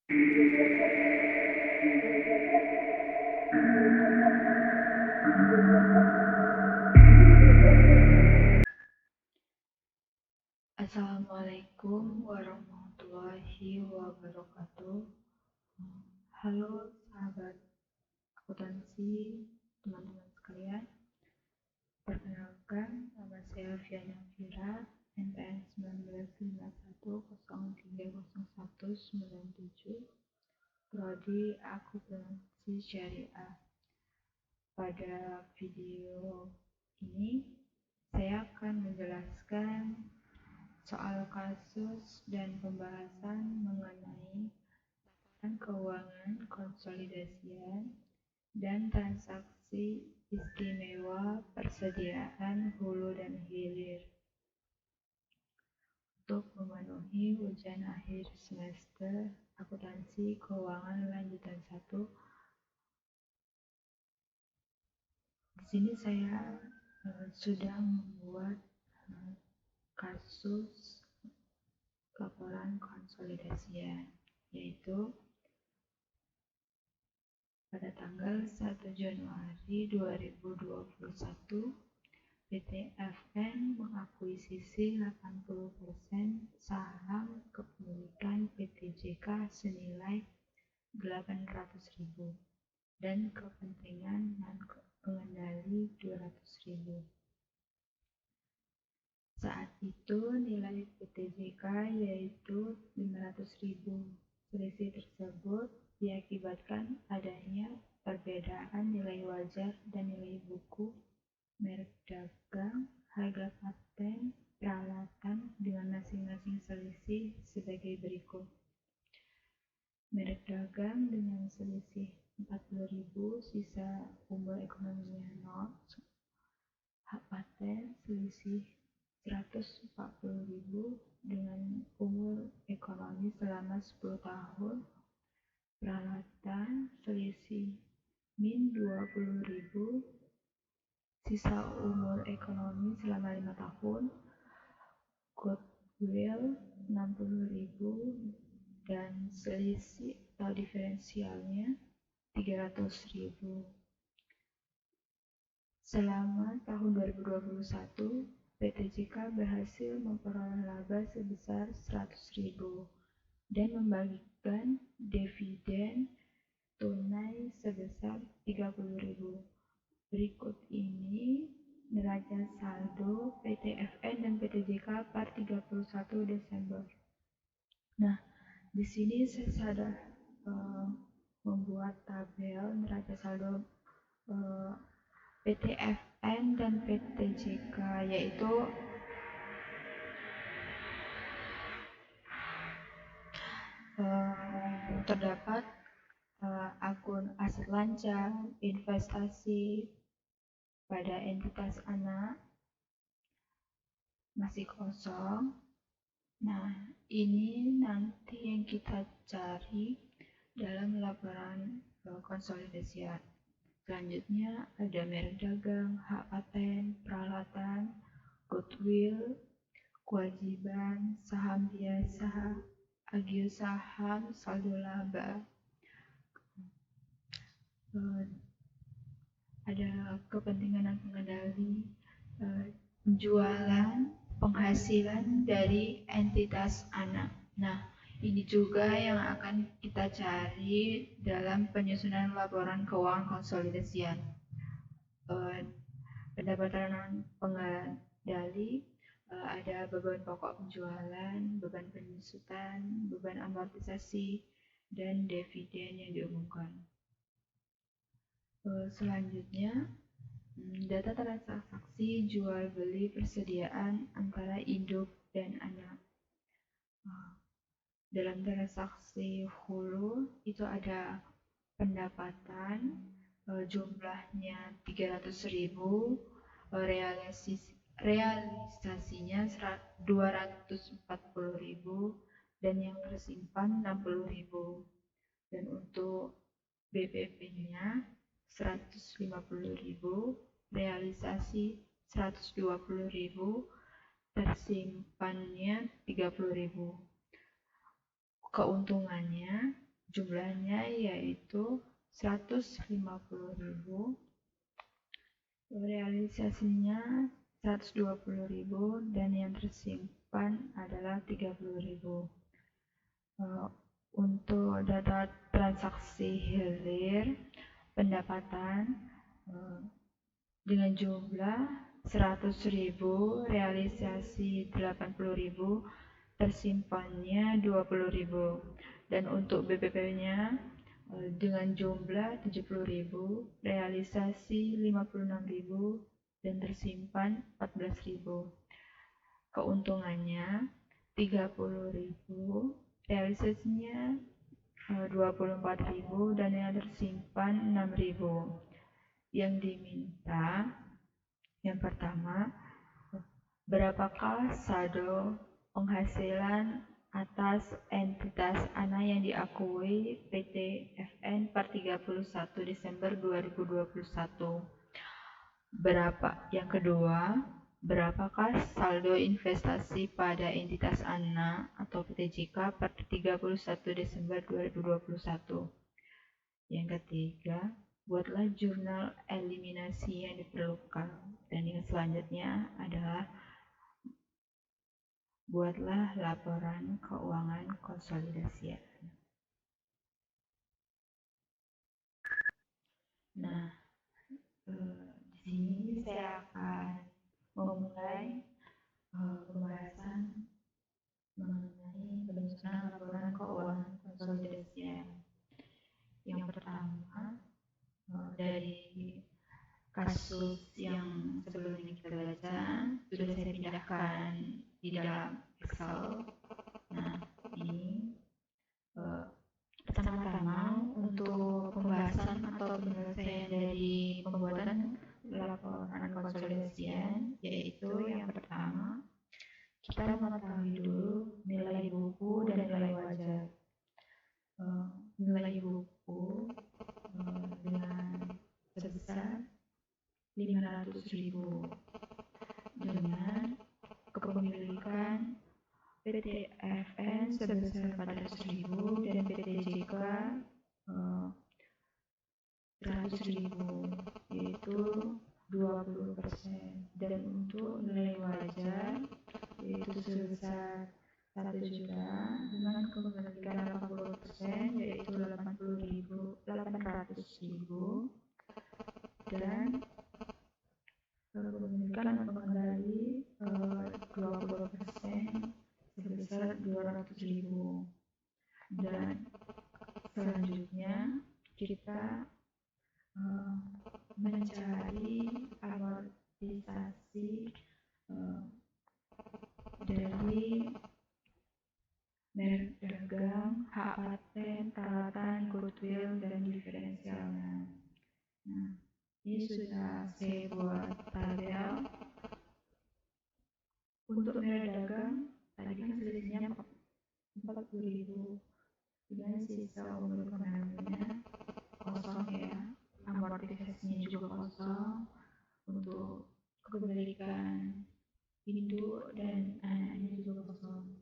Assalamualaikum warahmatullahi wabarakatuh. Halo sahabat akuntansi, teman-teman sekalian. Perkenalkan, nama saya Fiana Fira, NPM 1951030197, Prodi Akuntansi Syariah. Pada video ini, saya akan menjelaskan soal kasus dan pembahasan mengenai laporan keuangan konsolidasian dan transaksi istimewa persediaan hulu dan hilir untuk memenuhi ujian akhir semester akuntansi keuangan lanjutan 1. Di sini saya sudah membuat kasus laporan konsolidasian, yaitu pada tanggal 1 Januari 2021, PT FN mengakuisisi 80% saham kepemilikan PT JK senilai 800.000 dan kepentingan pengendali 200.000. Saat itu nilai PT JK yaitu 500.000. Selisih tersebut diakibatkan adanya perbedaan nilai wajar dan nilai buku, merek dagang, harga paten, peralatan dengan masing-masing selisih sebagai berikut. Merek dagang dengan selisih 40.000, sisa umur ekonominya 0. Hak paten selisih 140.000 dengan umur ekonomi selama 10 tahun. Peralatan selisih min 20.000, sisa umur ekonomi selama 5 tahun. Goodwill 60.000 dan selisih atau diferensialnya 300.000. Selama tahun 2021, PT JK berhasil memperoleh laba sebesar 100.000 dan membagikan dividen tunai sebesar 30.000. Berikut ini neraca saldo PT FN dan PT JK per 31 Desember. Nah, di sini saya sudah membuat tabel neraca saldo PT FN dan PT JK, yaitu terdapat akun aset lancar, investasi pada entitas anak masih kosong. Nah, ini nanti yang kita cari dalam laporan konsolidasian. Selanjutnya ada merek dagang, hak paten, peralatan, goodwill, kewajiban, saham biasa, agio saham, saldo laba. Ada kepentingan dan pengendali, penjualan, penghasilan dari entitas anak. Nah, ini juga yang akan kita cari dalam penyusunan laporan keuangan konsolidasian. Pendapatan pengendali, ada beban pokok penjualan, beban penyusutan, beban amortisasi, dan dividen yang diumumkan. Selanjutnya, data transaksi jual beli persediaan antara induk dan anak. Dalam transaksi hulu itu ada pendapatan jumlahnya 300.000, realisasinya 240.000 dan yang tersimpan 60.000. Dan untuk BPP-nya 150.000, realisasi 120.000, tersimpannya 30.000. Keuntungannya jumlahnya yaitu 150.000, realisasinya 120.000, dan yang tersimpan adalah 30.000. Untuk data transaksi hilir pendapatan dengan jumlah 100.000, realisasi 80.000, tersimpannya 20.000. Dan untuk BPP-nya dengan jumlah 70.000, realisasi 56.000, dan tersimpan 14.000. Keuntungannya 30.000, realisasinya 24.000, dan yang tersimpan 6.000. Yang diminta yang pertama, berapakah saldo penghasilan atas entitas ANA yang diakui PT FN per 31 Desember 2021? Yang kedua, berapakah saldo investasi pada entitas ANA atau PTJK per 31 Desember 2021? Yang ketiga, buatlah jurnal eliminasi yang diperlukan. Dan yang selanjutnya adalah buatlah laporan keuangan konsolidasi. Nah, di sini saya akan memulai pembahasan mengenai penyusunan laporan keuangan konsolidasi. Yang pertama, dari kasus yang sebelumnya kita baca sudah saya pindahkan di dalam Excel. Nah, ini pertama-tama untuk pembahasan atau penyelesaian dari pembuatan laporan konsolidasian, yaitu yang pertama, kita mengetahui dulu nilai buku dan nilai wajar. Nilai buku dengan sebesar 500.000 dengan kepemilikan PT FN sebesar 400.000 dan PTJK 100.000, yaitu 20%. Dan untuk nilai wajar yaitu sebesar 1 juta dengan kepemilikan 80%, yaitu 800.000 dan kepemilikan pengendali 20% sebesar 200.000. Dan selanjutnya kita mencari amortisasi dari merek dagang, hak paten, peralatan, goodwill, dan diferensialnya. Nah, ini sudah saya buat tabel. Untuk merek dagang, tadi kan selisihnya 40.000, dengan sisa umur pengaruhnya kosong ya, amortisasinya juga kosong. Untuk kepemilikan induk dan anaknya juga kosong.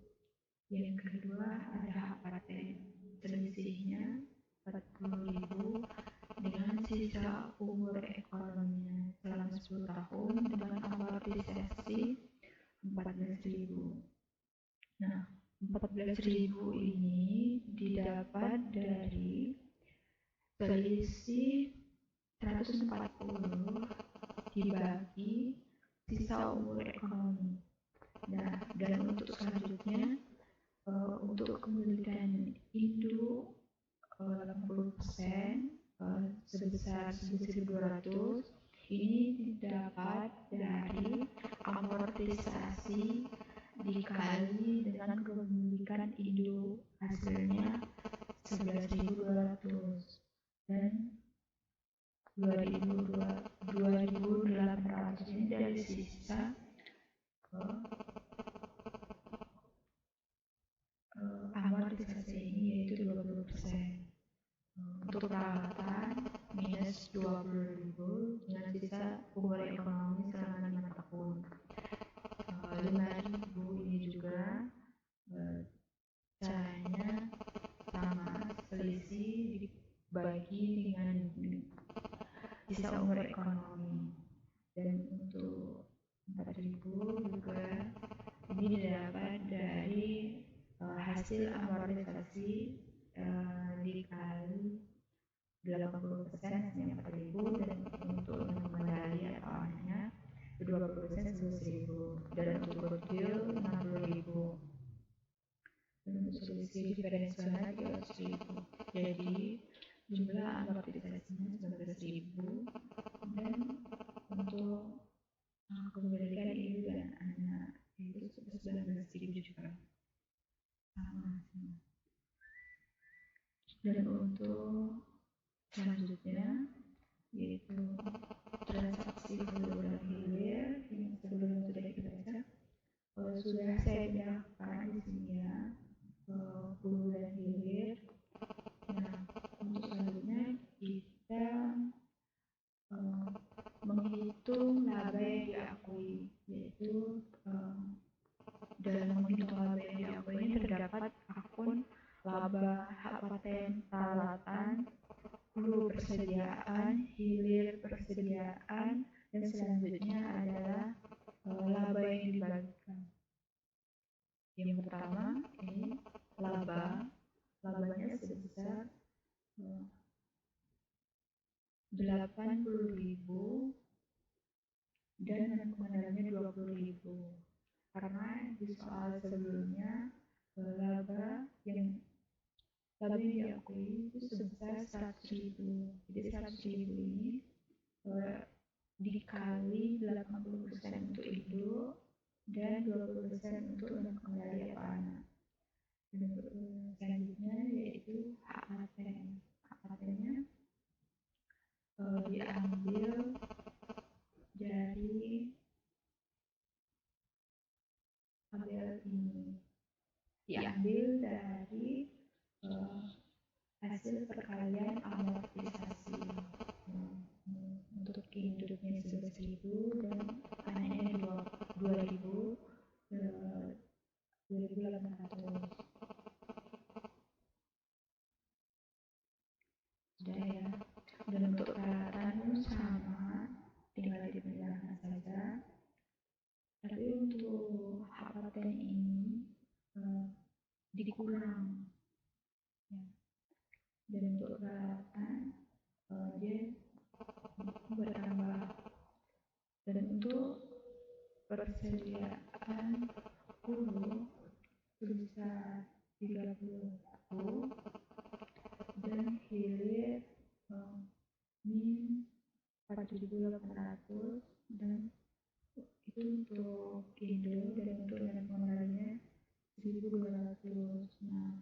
Yang kedua ada hak paten, selisihnya 40.000 dengan sisa umur ekonominya selama 10 tahun dengan amortisasi 14.000. Nah, 14.000 ini didapat dari selisih 140 dibagi sisa umur ekonomi. Nah, dan untuk selanjutnya untuk kepemilikan induk 80% sebesar 1.200, ini didapat dari amortisasi dikali dengan kepemilikan induk, hasilnya 11.200 dan 2.800 ini dari sisa amortisasi ini, yaitu 20%. Untuk peralatan minus 20.000 dengan sisa umur ekonomi selama 5 tahun. 5.000 ini juga caranya sama selisih dibagi dengan sisa umur ekonomi. Dan untuk 4.000 juga ini didapat dari hasil amortisasi dikali 80% hanya 4.000, dan untuk mengendali atau anehnya 20% 11.000, dan untuk goodwill 60.000, dan untuk selisih diferensialnya 300.000. Jadi jumlah amortisasinya 19.000, dan untuk kepemilikan ibu dan anak itu 19.000 juga sama. Dan untuk selanjutnya yaitu transaksi bulan hilir yang sebelumnya sudah kita baca, sudah saya jelaskan di sini ya, bulan hilir. Nah, untuk selanjutnya kita menghitung laba yang diakui, yaitu dalam menghitung laba yang diakui ini terdapat akun laba, hak paten, peralatan, hulu persediaan, hilir persediaan, dan selanjutnya adalah laba yang dibagikan. Yang pertama ini labanya sebesar 80.000 dan pengendaliannya 20.000. Karena di soal sebelumnya laba yang diakui itu sebesar 100.000. Jadi 100.000 ini dikali 80% untuk induk dan 20% untuk pengendali atau anak. Dan selanjutnya yaitu hak paten. Hak patennya diambil dari hasil perkalian amortisasi. Untuk induknya 11.000 dan anaknya 2.000, 2.800. Sudah ya. Dan untuk peralatan sama, tinggal dipindahkan saja. Tapi untuk hak paten ini dikurang ya. Dan untuk peralatan dia bertambah. Dan untuk persediaan hulu sebesar 30.000 dan hilir min 4.800, dan itu untuk Indo, dan untuk pengendaliannya 1.200. Nah,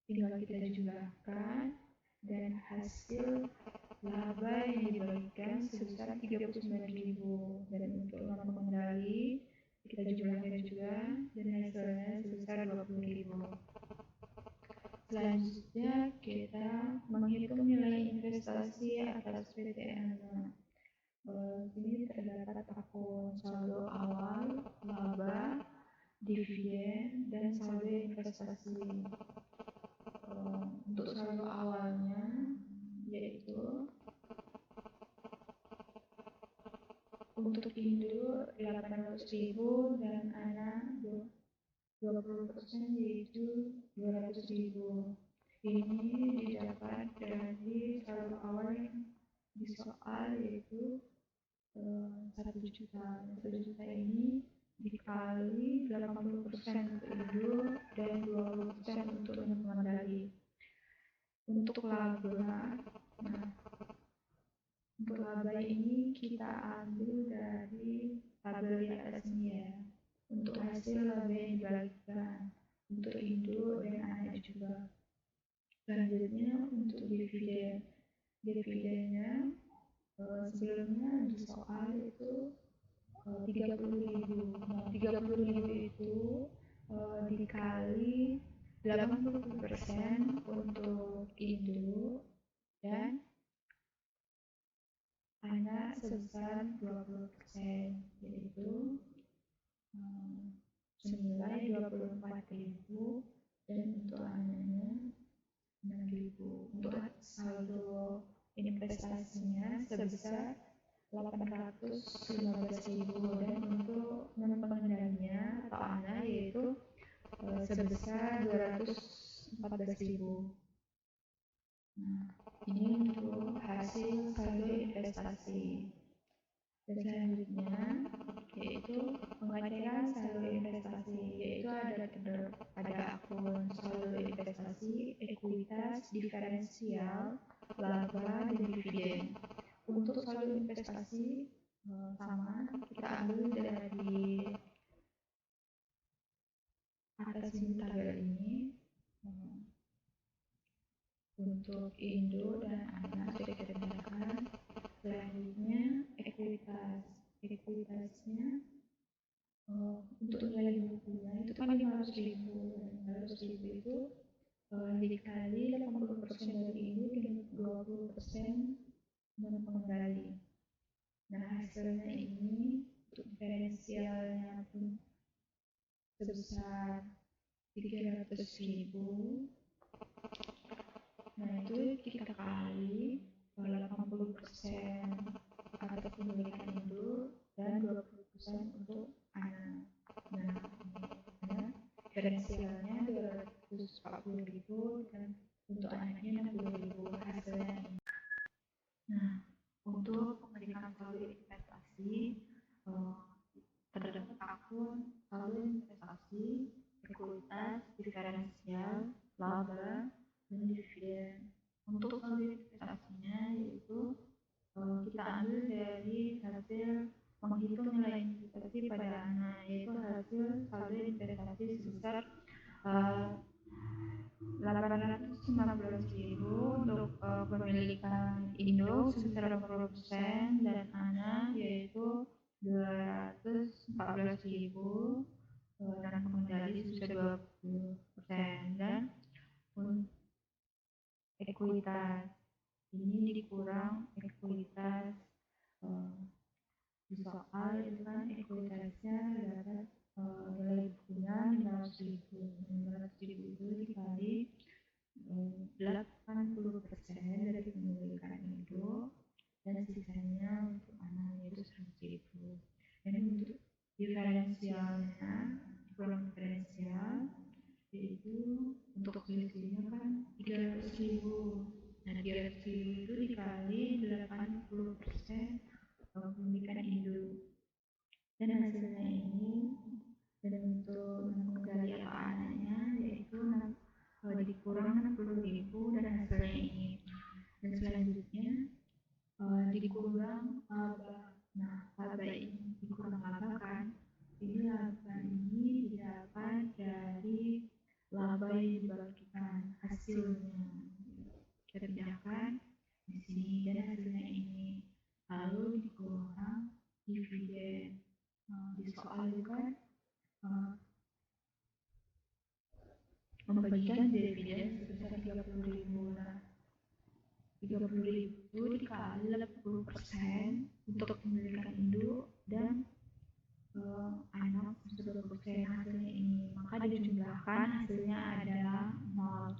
tinggal kita jumlahkan, dan hasil laba yang dibagikan sebesar 39.000, dan untuk pengendali kita jumlahkan juga, dan hasilnya sebesar 20.000. Selanjutnya kita menghitung nilai investasi atas PT Anma. Ini terdapat akun saldo awal, laba, dividen, dan saldo investasi. Untuk saldo awalnya yaitu untuk induk 800.000 dan anak 20%, yaitu 200.000. Ini didapat dari saldo awal yang di soal, yaitu 1 juta. 1 juta ini dikali 80% untuk induk dan 20% untuk pengendali. Untuk laba, nah, untuk laba ini kita ambil dari tabel di atas ini ya. Untuk hasil laba yang dibagikan untuk induk dan anak juga. Selanjutnya untuk dividennya sebelumnya di soal itu 30.000. Nah, 30.000 itu dikali 80% untuk induk dan anak sebesar 20%, yaitu senilai 24.000, dan untuk anaknya saldo investasinya sebesar 815.000 dan untuk non pengendalinya atau ANA yaitu sebesar 214.000. Nah, ini untuk hasil saldo investasi. Dan selanjutnya yaitu pengecekan saldo investasi, yaitu ada pada akun saldo investasi, ekuitas, diferensial, laba, dan dividen. Untuk saldo investasi sama kita ambil dari atas ini tabel ini. Untuk Indo dan ANA sudah kita gunakan. Selanjutnya ekuitasnya untuk nilai bukunya itu kan 500.000, dan 500.000 itu dikali 80% dari Indo dan 20% non pengendali. Nah, hasilnya ini untuk diferensialnya pun sebesar 300.000. Nah, itu kita kali 80% atas pemilikan Indo dan 20% untuk ANA. Nah, ini diferensialnya 240.000 dan untuk ANA-nya 60.000. Hasilnya ini. Nah, untuk pemeriksaan saldo investasi terdapat akun saldo investasi, ekuitas, diferensial, laba, dan dividen. Untuk saldo investasinya yaitu kita ambil dari hasil menghitung nilai investasi pada ANA, yaitu hasil saldo investasi sebesar 815.000 untuk pemilikan Indo sebesar 80% dan ANA yaitu 214.000 dan pengendali sebesar 20%. Dan ekuitas ini dikurang ekuitas di soal itu kan ekuitasnya dapat nilai bukunya 500.000 itu dikali 80% dari pemilikan Indo dan sisanya untuk ANA yaitu 100.000. Dan untuk diferensialnya kurang diferensial yaitu untuk selisihnya kan 300.000. Nah, 300.000 itu dikali 80% pemilikan Indo dan hasilnya ini. Dan untuk pengendali atau ANA-nya yaitu dikurang 60.000 dan hasilnya ini. Dan selanjutnya dikurang laba. Nah, laba ini dikurang laba kan, ini laba ini didapat dari laba yang dibagikan hasilnya. Kita pindahkan di sini dan hasilnya ini. Lalu dikurang dividen. Di soal itu kan membagikan dividen sebesar 30.000. Nah, 30.000 itu dikali 80% untuk pemilikan Indo dan ANA 20%. Hasilnya ini, maka dijumlahkan hasilnya adalah 0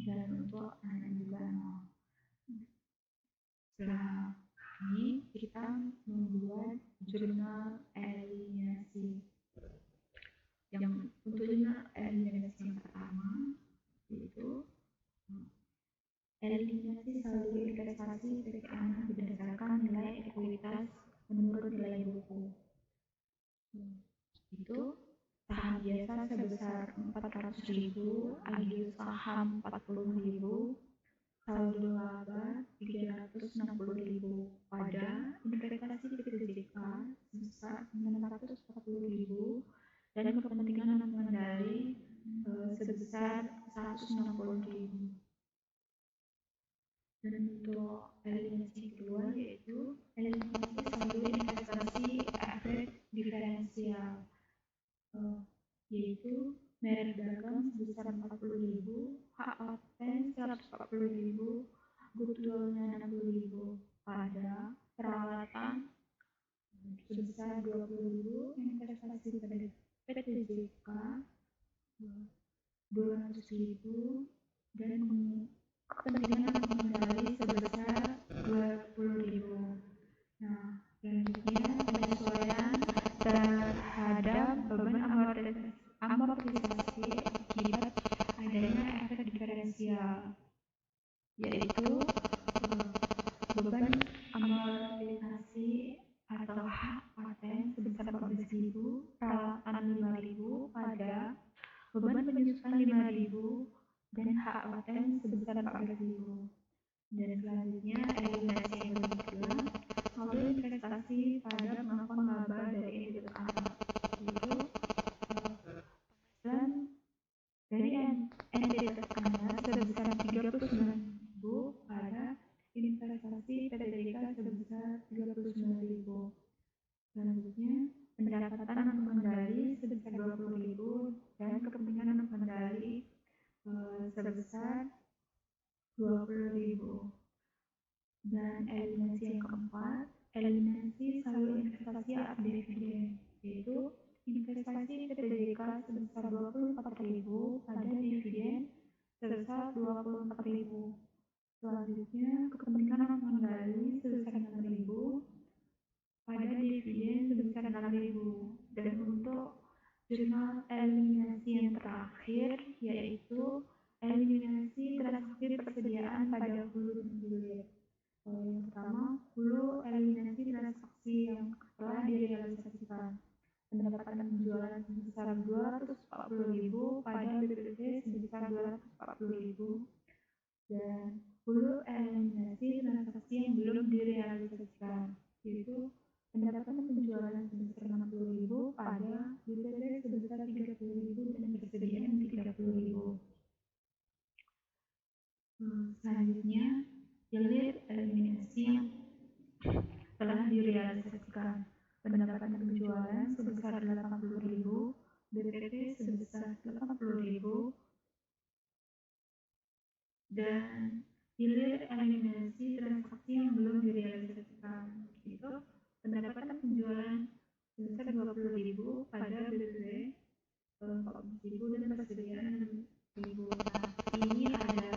dan untuk ANA juga 0. Setelah ini kita membuat jurnal eliminasi. Yang untuk jurnal eliminasi yang pertama yaitu eliminasi saldo investasi PT ANA berdasarkan nilai ekuitas menurut nilai buku. Itu saham biasa sebesar 400.000, agil saham 40.000, saldo laba 360.000, pada investasi PTJK sebesar 640.000 dan kepentingan non pengendali sebesar 160.000. Dan untuk eliminasi kedua yaitu eliminasi saldo investasi average diferensial, yaitu merek dagang sebesar 40.000, hak paten 140.000, goodwillnya 60.000, pada peralatan sebesar 20.000, investasi pada PTJK 200.000 dan kepentingan pengendali kontroversial, yaitu beban amortisasi atau hak paten sebesar 14.000, peralatan 5.000 pada beban penyusunan 5.000 dan hak paten sebesar 14.000. Dan selanjutnya eliminasi yang ketiga, saldo investasi pada pengakuan laba dari entitas anak, yaitu penghasilan dari entitas anak sebesar 39.000 pada investasi PT Deka sebesar 39.000. Selanjutnya, pendapatan pengendali sebesar 20.000 dan kepentingan pengendali sebesar 20.000. Dan eliminasi yang keempat, eliminasi saldo investasi atau dividen, yaitu investasi PT Deka sebesar 24.000 pada dividen sebesar 24.000. Selanjutnya, kepentingan pengendali sebesar 6.000 pada dividen sebesar 6.000. Dan untuk jurnal eliminasi yang terakhir, yaitu eliminasi transaksi persediaan pada hulu dan hilir. Yang pertama, hulu eliminasi transaksi yang telah direalisasikan. Pendapatan penjualan sebesar 240.000 pada BPP sebesar 240.000. Dan hulu eliminasi transaksi yang belum direalisasikan, yaitu pendapatan penjualan sebesar 60.000 pada BPP sebesar 30.000 dan persediaan 30.000. Selanjutnya, hilir eliminasi yang telah direalisasikan. Pendapatan penjualan sebesar 80.000, BPP sebesar 80.000, dan hilir eliminasi transaksi yang belum direalisasikan, itu pendapatan penjualan sebesar 20.000 pada BPP 40.000 dan persediaan 6.000. Nah, ini adalah